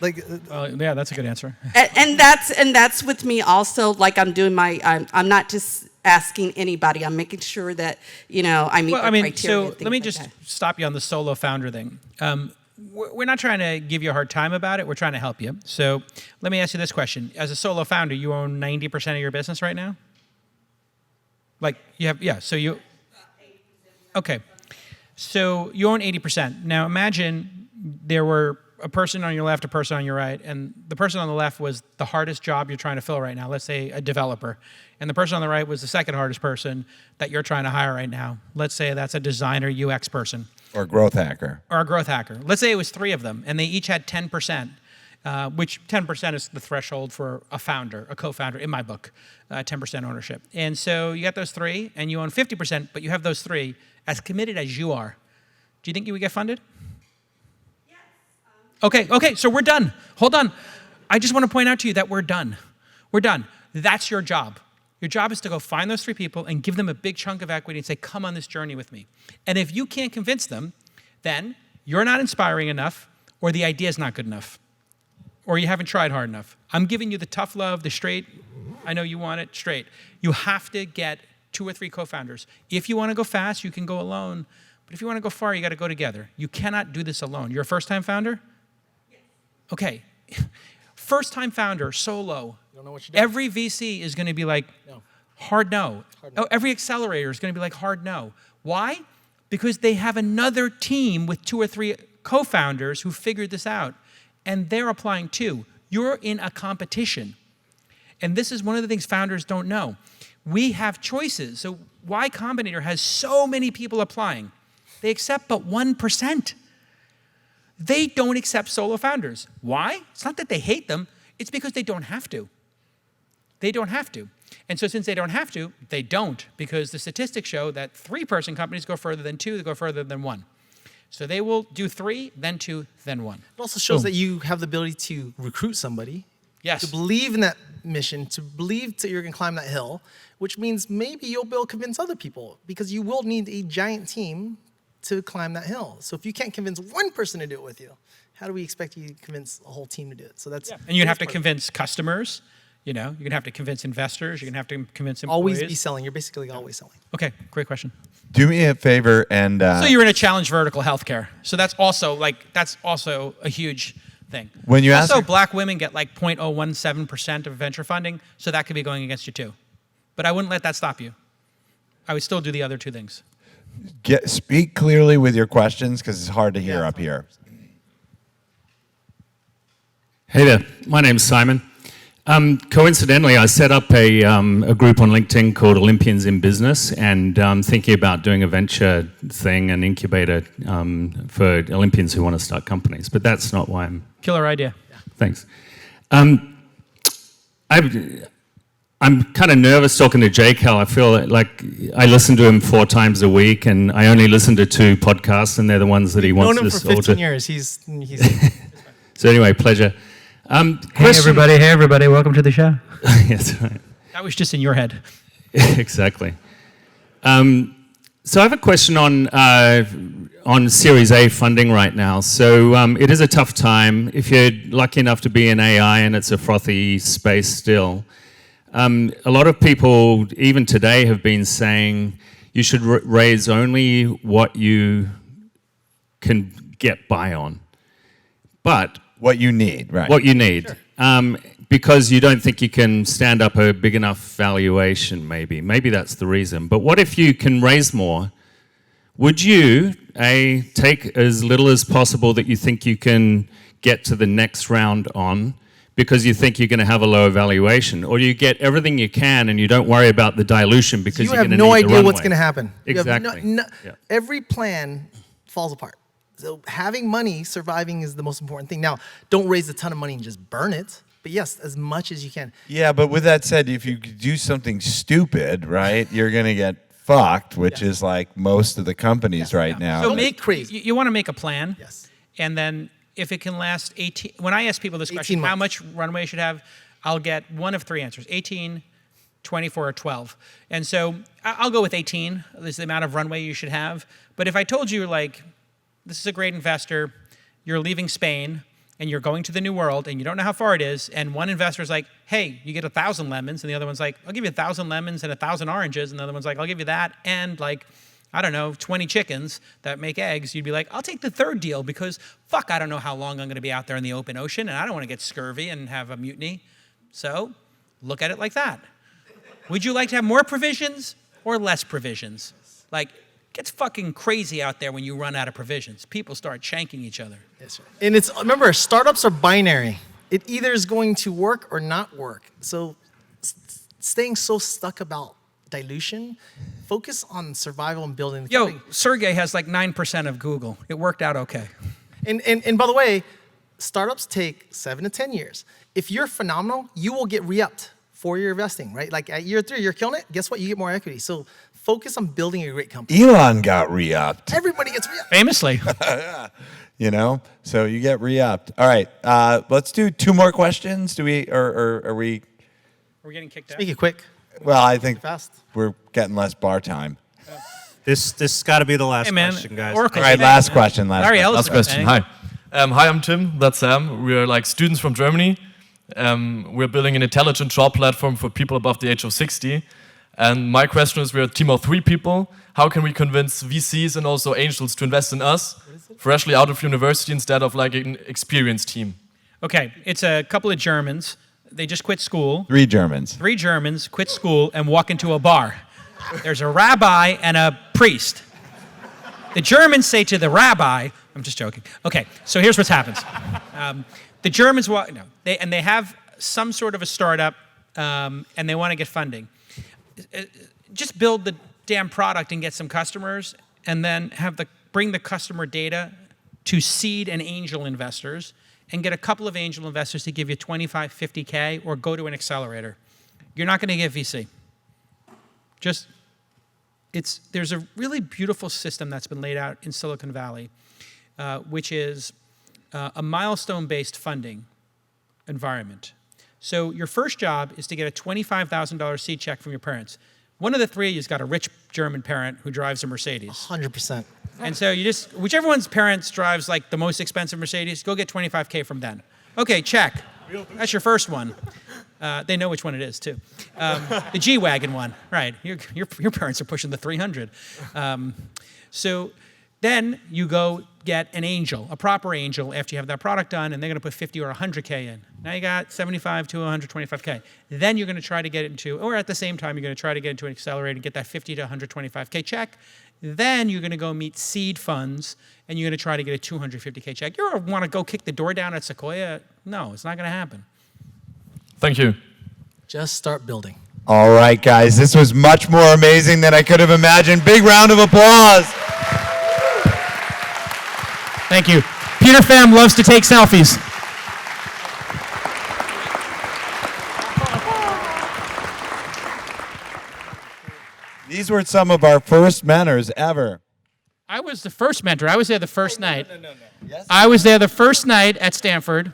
Yeah, that's a good answer. And that's with me also. Like I'm doing I'm not just asking anybody. I'm making sure that I meet the criteria. So let me just stop you on the solo founder thing. We're not trying to give you a hard time about it. We're trying to help you. So let me ask you this question: as a solo founder, you own 90% of your business right now. Like you have, yeah. So you. Okay, so you own 80%. Now imagine there were a person on your left, a person on your right, and the person on the left was the hardest job you're trying to fill right now, let's say a developer, and the person on the right was the second hardest person that you're trying to hire right now. Let's say that's a designer UX person. Or a growth hacker. Or a growth hacker. Let's say it was 3 of them, and they each had 10%, which 10% is the threshold for a founder, a co-founder, in my book, 10% ownership. And so you got those 3, and you own 50%, but you have those 3 as committed as you are. Do you think you would get funded? Okay, so we're done. Hold on. I just want to point out to you that we're done. We're done. That's your job. Your job is to go find those 3 people and give them a big chunk of equity and say, come on this journey with me. And if you can't convince them, then you're not inspiring enough, or the idea is not good enough, or you haven't tried hard enough. I'm giving you the tough love, the straight, I know you want it, straight. You have to get 2 or 3 co-founders. If you want to go fast, you can go alone. But if you want to go far, you got to go together. You cannot do this alone. You're a first-time founder? Okay, first-time founder, solo. You don't know what you're doing. Every VC is going to be like, hard no. Every accelerator is going to be like, hard no. Why? Because they have another team with 2 or 3 co-founders who figured this out, and they're applying too. You're in a competition. And this is one of the things founders don't know. We have choices. So Y Combinator has so many people applying. They accept but 1%. They don't accept solo founders. Why? It's not that they hate them. It's because they don't have to. They don't have to. And so since they don't have to, they don't, because the statistics show that 3-person companies go further than 2, they go further than 1. So they will do 3, then 2, then 1. It also shows that you have the ability to recruit somebody. Yes. To believe in that mission, to believe that you're going to climb that hill, which means maybe you'll be able to convince other people, because you will need a giant team to climb that hill. So if you can't convince one person to do it with you, how do we expect you to convince a whole team to do it? So that's And you'd have to convince customers. You're going to have to convince investors. You're going to have to convince employees. always be selling. You're basically always selling. Okay, great question. Do me a favor and... So you're in a challenge vertical healthcare. So that's also a huge thing. When you also, ask- black women get like 0.017% of venture funding, so that could be going against you too. But I wouldn't let that stop you. I would still do the other 2 things. Speak clearly with your questions, because it's hard to hear up here. Hey there, my name's Simon. Coincidentally, I set up a group on LinkedIn called Olympians in Business, and thinking about doing a venture thing, an incubator for Olympians who want to start companies. But that's not why I'm... Killer idea. Thanks. I'm kind of nervous talking to J-Cal. I feel like I listen to him 4 times a week, and I only listen to 2 podcasts, and they're the ones that he wants Known him us for all 15 to... years. He's So anyway, pleasure. Hey everybody, welcome to the show. Yes, right. That was just in your head. Exactly. So I have a question on Series A funding right now. So it is a tough time. If you're lucky enough to be in AI and it's a frothy space still, a lot of people, even today, have been saying you should raise only what you can get by on. But What you need, right? what you need, because you don't think you can stand up a big enough valuation, maybe that's the reason. But what if you can raise more? Would you, take as little as possible that you think you can get to the next round on because you think you're going to have a lower valuation? Or do you get everything you can and you don't worry about the dilution because You you're have going to no need the idea what's runway? going to happen. You have Exactly. Yeah. Every plan falls apart. So having money, surviving is the most important thing. Now, don't raise a ton of money and just burn it. But yes, as much as you can. Yeah, but with that said, if you do something stupid, right, you're going to get fucked, which is like most of the companies right now. So make crazy. You want to make a plan. Yes. And then if it can last 18, when I ask people this 18 question, how months. much runway you should have, I'll get one of three answers, 18, 24, or 12. And so I'll go with 18, this is the amount of runway you should have. But if I told you, like, this is a great investor, you're leaving Spain, and you're going to the new world, and you don't know how far it is, and one investor's like, hey, you get 1,000 lemons, and the other one's like, I'll give you 1,000 lemons and 1,000 oranges, and the other one's like, I'll give you that, and like, I don't know, 20 chickens that make eggs, you'd be like, I'll take the third deal because fuck, I don't know how long I'm gonna be out there in the open ocean, and I don't wanna get scurvy and have a mutiny. So, look at it like that. Would you like to have more provisions or less provisions? Like, it gets fucking crazy out there when you run out of provisions. People start shanking each other. Yes, sir. And it's, remember, startups are binary. It either is going to work or not work. So staying so stuck about dilution, focus on survival and building the Yo, company. Sergey has like 9% of Google. It worked out okay. And by the way, startups take 7 to 10 years. If you're phenomenal, you will get re-upped for your investing, right? Like at year 3, you're killing it, guess what? You get more equity. So focus on building a great company. Elon got re-upped, Everybody gets re-upped. Famously. you know? So you get re-upped. All right, let's do 2 more questions. Do we, or are we? We're getting kicked out. Make it quick, Well, I think fast. we're getting less bar time. This has got to be the last Hey, man. question, guys. Oracle. All right, last question. Larry Ellis. Last question. Hi. Hi, I'm Tim. That's Sam. We're like students from Germany. We're building an intelligent job platform for people above the age of 60. And my question is, we're a team of 3 people. How can we convince VCs and also angels to invest in us, freshly out of university, instead of like an experienced team? Okay, it's a couple of Germans. They just quit school. 3 Germans. 3 Germans quit school and walk into a bar. There's a rabbi and a priest. The Germans say to the rabbi, I'm just joking. Okay, so here's what happens. The Germans walk, no, they have some sort of a startup and they want to get funding. Just build the damn product and get some customers and then bring the customer data to seed and angel investors and get a couple of angel investors to give you 25, 50K or go to an accelerator. You're not going to get VC. There's a really beautiful system that's been laid out in Silicon Valley, which is a milestone-based funding environment. So your first job is to get a $25,000 seed check from your parents. One of the 3 of you's got a rich German parent who drives a Mercedes. 100%. And so you just, whichever one's parents drives like the most expensive Mercedes, go get 25K from them. Okay, check. That's your first one. They know which one it is too. The G-Wagon one, right. Your parents are pushing the 300. So then you go get an angel, a proper angel, after you have that product done, and they're gonna put 50 or 100K in. Now you got 75 to 125K. Then you're gonna try to get into, or at the same time, you're gonna try to get into an accelerator and get that 50 to 125K check. Then you're gonna go meet seed funds, and you're gonna try to get a 250K check. You ever wanna go kick the door down at Sequoia? No, it's not gonna happen. Thank you. Just start building. All right, guys, this was much more amazing than I could have imagined. Big round of applause. Thank you. Peter Pham loves to take selfies. These were some of our first mentors ever. I was the first mentor. I was there the first night. No. Yes? I was there the first night at Stanford.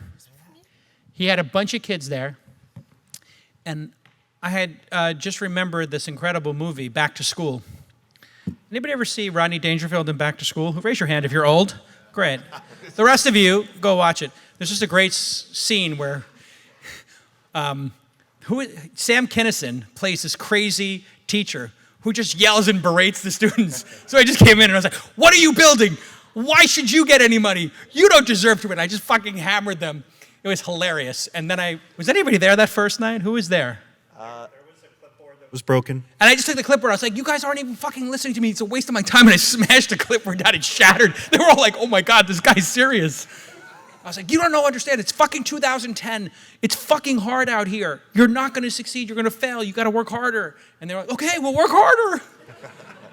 He had a bunch of kids there. And I had just remembered this incredible movie, Back to School. Anybody ever see Rodney Dangerfield in Back to School? Raise your hand if you're old. Great. The rest of you, go watch it. There's just a great scene where Sam Kinison plays this crazy teacher who just yells and berates the students. So I just came in and I was like, what are you building? Why should you get any money? You don't deserve to win. I just fucking hammered them. It was hilarious. And then was anybody there that first night? Who was there? It was broken. And I just took the clipboard. I was like, you guys aren't even fucking listening to me. It's a waste of my time. And I smashed the clipboard down. It shattered. They were all like, oh my God, this guy's serious. I was like, you don't understand. It's fucking 2010. It's fucking hard out here. You're not going to succeed. You're going to fail. You got to work harder. And they're like, okay, we'll work harder.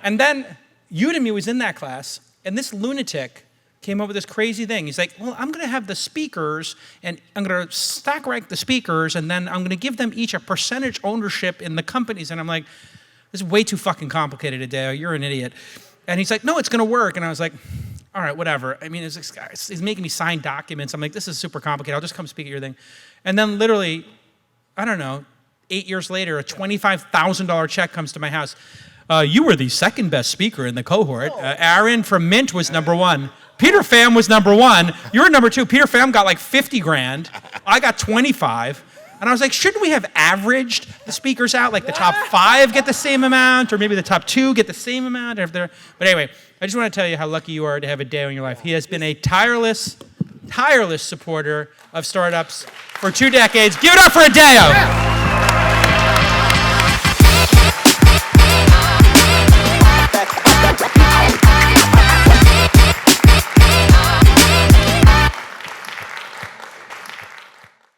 And then Udemy was in that class. And this lunatic came up with this crazy thing. He's like, well, I'm going to have the speakers, and I'm going to stack rank the speakers, and then I'm going to give them each a percentage ownership in the companies. And I'm like, this is way too fucking complicated, Adeo. You're an idiot. And he's like, no, it's going to work. And I was like, all right, whatever. I mean, he's making me sign documents. I'm like, this is super complicated. I'll just come speak at your thing. And then literally, I don't know, 8 years later, a $25,000 check comes to my house. You were the second best speaker in the cohort. Aaron from Mint was number 1. Peter Pham was number 1. You were number 2. Peter Pham got like 50 grand. I got 25. And I was like, shouldn't we have averaged the speakers out? Like the top 5 get the same amount, or maybe the top 2 get the same amount. But anyway, I just want to tell you how lucky you are to have Adeo in your life. He has been a tireless supporter of startups for 2 decades. Give it up for Adeo.